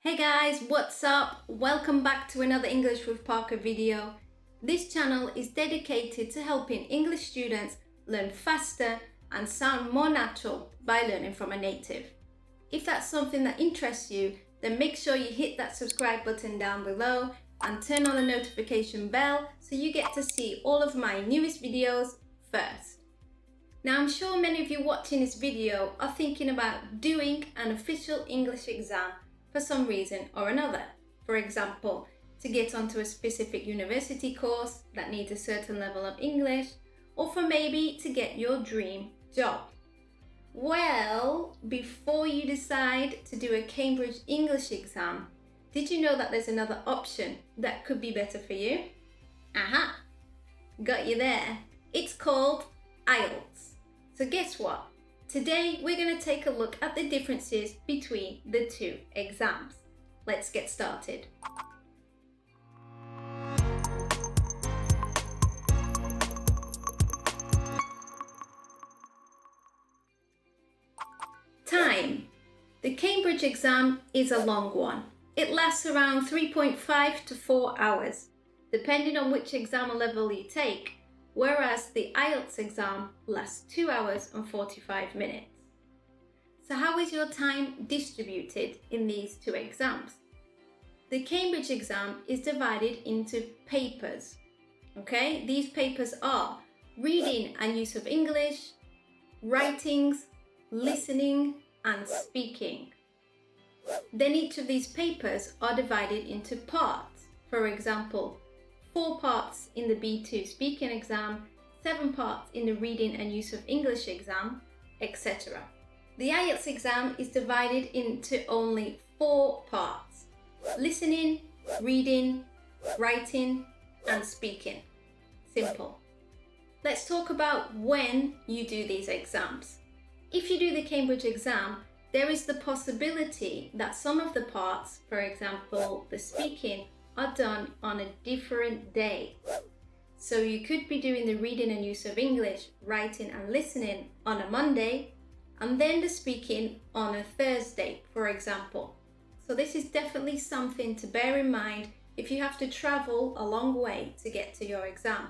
Hey guys, what's up? Welcome back to another English with Parker video. This channel is dedicated to helping English students learn faster and sound more natural by learning from a native. If that's something that interests you, then make sure you hit that subscribe button down below and turn on the notification bell so you get to see all of my newest videos first. Now I'm sure many of you watching this video are thinking about doing an official English exam for some reason or another. For example, to get onto a specific university course that needs a certain level of English, or for maybe to get your dream job. Well, before you decide to do a Cambridge English exam, did you know that there's another option that could be better for you? Aha! Got you there. It's called IELTS. So guess what? Today we're going to take a look at the differences between the two exams. Let's get started. Time. The Cambridge exam is a long one. It lasts around 3.5 to 4 hours, depending on which exam level you take, whereas the IELTS exam lasts 2 hours and 45 minutes. So how is your time distributed in these two exams? The Cambridge exam is divided into papers. Okay, these papers are reading and use of English, writings, listening, and speaking. Then each of these papers are divided into parts. For example, 4 parts in the B2 speaking exam, 7 parts in the reading and use of English exam, etc. The IELTS exam is divided into only 4 parts: listening, reading, writing, and speaking. Simple. Let's talk about when you do these exams. If you do the Cambridge exam, there is the possibility that some of the parts, for example, the speaking, are done on a different day. So you could be doing the reading and use of English, writing and listening on a Monday, and then the speaking on a Thursday, for example. So this is definitely something to bear in mind if you have to travel a long way to get to your exam,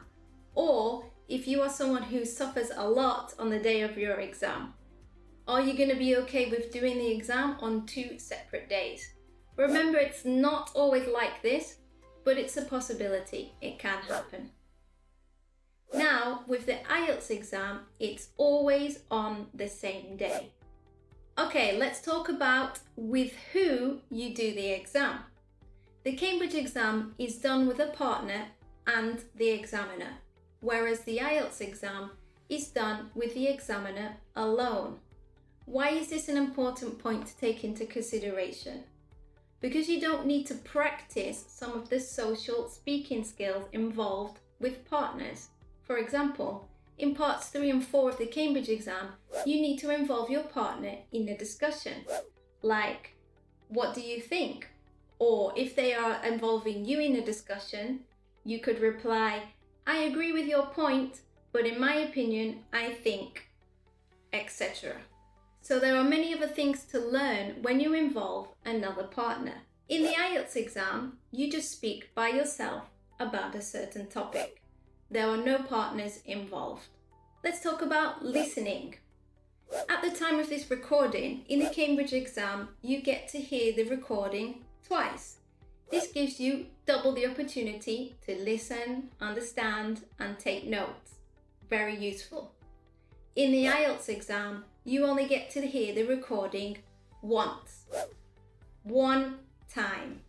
or if you are someone who suffers a lot on the day of your exam. Are you going to be okay with doing the exam on 2 separate days? Remember, it's not always like this, but it's a possibility. It can happen. Now, with the IELTS exam, it's always on the same day. Okay, let's talk about with who you do the exam. The Cambridge exam is done with a partner and the examiner, whereas the IELTS exam is done with the examiner alone. Why is this an important point to take into consideration? Because you don't need to practice some of the social speaking skills involved with partners. For example, in parts 3 and 4 of the Cambridge exam, you need to involve your partner in a discussion, like, what do you think? Or if they are involving you in a discussion, you could reply, I agree with your point, but in my opinion, I think, etc. So there are many other things to learn when you involve another partner. In the IELTS exam, you just speak by yourself about a certain topic. There are no partners involved. Let's talk about listening. At the time of this recording, in the Cambridge exam, you get to hear the recording twice. This gives you double the opportunity to listen, understand, and take notes. Very useful. In the IELTS exam, you only get to hear the recording once. One time.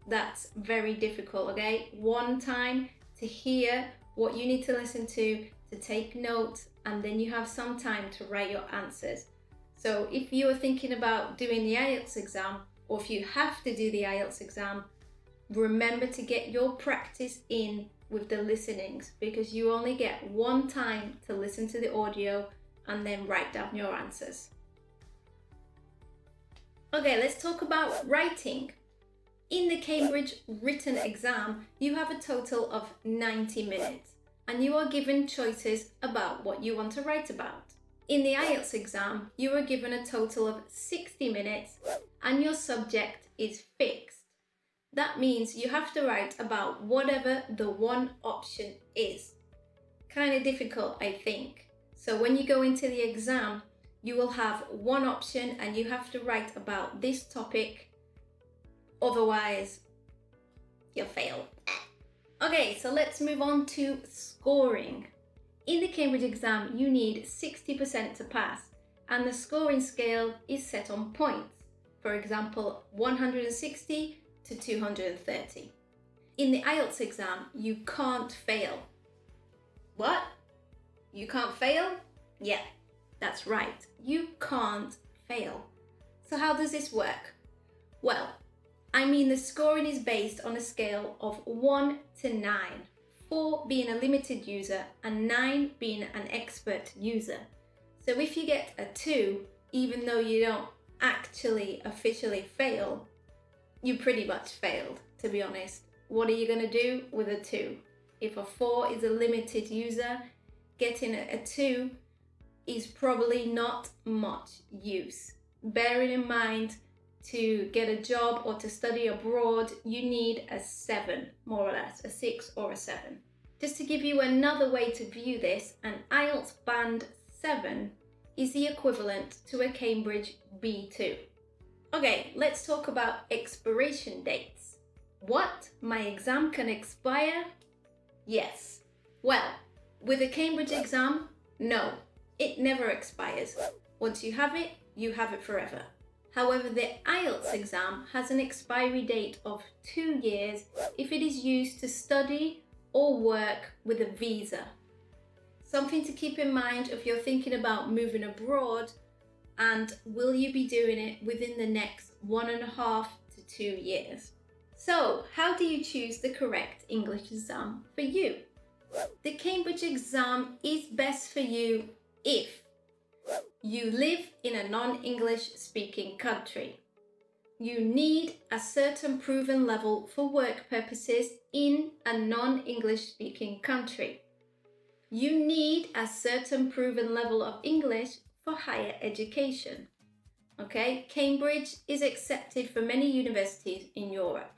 That's very difficult, okay? One time to hear what you need to listen to take notes, and then you have some time to write your answers. So if you are thinking about doing the IELTS exam, or if you have to do the IELTS exam, remember to get your practice in with the listenings, because you only get one time to listen to the audio and then write down your answers. Okay, let's talk about writing. In the Cambridge written exam, you have a total of 90 minutes and you are given choices about what you want to write about. In the IELTS exam, you are given a total of 60 minutes and your subject is fixed. That means you have to write about whatever the one option is. Kind of difficult, I think. So when you go into the exam, you will have one option and you have to write about this topic. Otherwise, you'll fail. Okay, so let's move on to scoring. In the Cambridge exam, you need 60% to pass, and the scoring scale is set on points. For example, 160 to 230. In the IELTS exam, you can't fail. What? You can't fail? Yeah, that's right. You can't fail. So how does this work? Well, I mean the scoring is based on a scale of 1 to 9, 4 being a limited user and 9 being an expert user. So if you get a 2, even though you don't actually officially fail, you pretty much failed, to be honest. What are you going to do with a 2? If a 4 is a limited user, getting a 2 is probably not much use. Bearing in mind, to get a job or to study abroad, you need a 7, more or less, a 6 or a 7. Just to give you another way to view this, an IELTS band 7 is the equivalent to a Cambridge B2. Okay, let's talk about expiration dates. What? My exam can expire? Yes. Well, with a Cambridge exam, no, it never expires. Once you have it forever. However, the IELTS exam has an expiry date of 2 years if it is used to study or work with a visa. Something to keep in mind if you're thinking about moving abroad, and will you be doing it within the next 1.5 to 2 years. So, how do you choose the correct English exam for you? The Cambridge exam is best for you if you live in a non-English speaking country. You need a certain proven level for work purposes in a non-English speaking country. You need a certain proven level of English for higher education. Okay, Cambridge is accepted for many universities in Europe.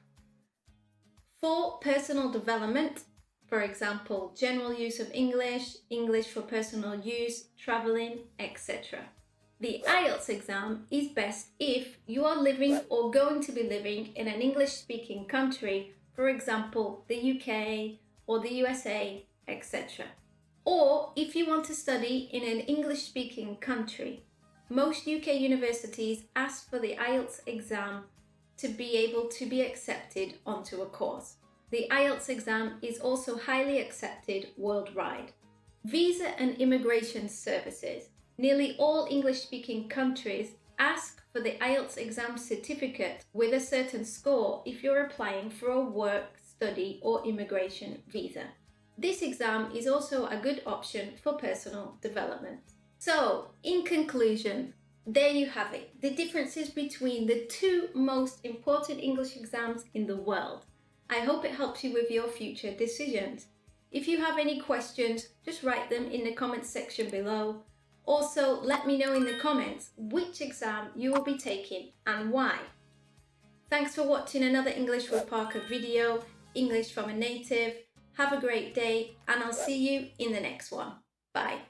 For personal development, for example, general use of English, English for personal use, traveling, etc. The IELTS exam is best if you are living or going to be living in an English-speaking country, for example, the UK or the USA, etc. Or if you want to study in an English-speaking country. Most UK universities ask for the IELTS exam to be able to be accepted onto a course. The IELTS exam is also highly accepted worldwide. Visa and immigration services. Nearly all English-speaking countries ask for the IELTS exam certificate with a certain score if you're applying for a work, study or immigration visa. This exam is also a good option for personal development. So, in conclusion, there you have it, the differences between the two most important English exams in the world. I hope it helps you with your future decisions. If you have any questions, just write them in the comments section below. Also, let me know in the comments which exam you will be taking and why. Thanks for watching another English with Parker video, English from a Native. Have a great day, and I'll see you in the next one. Bye.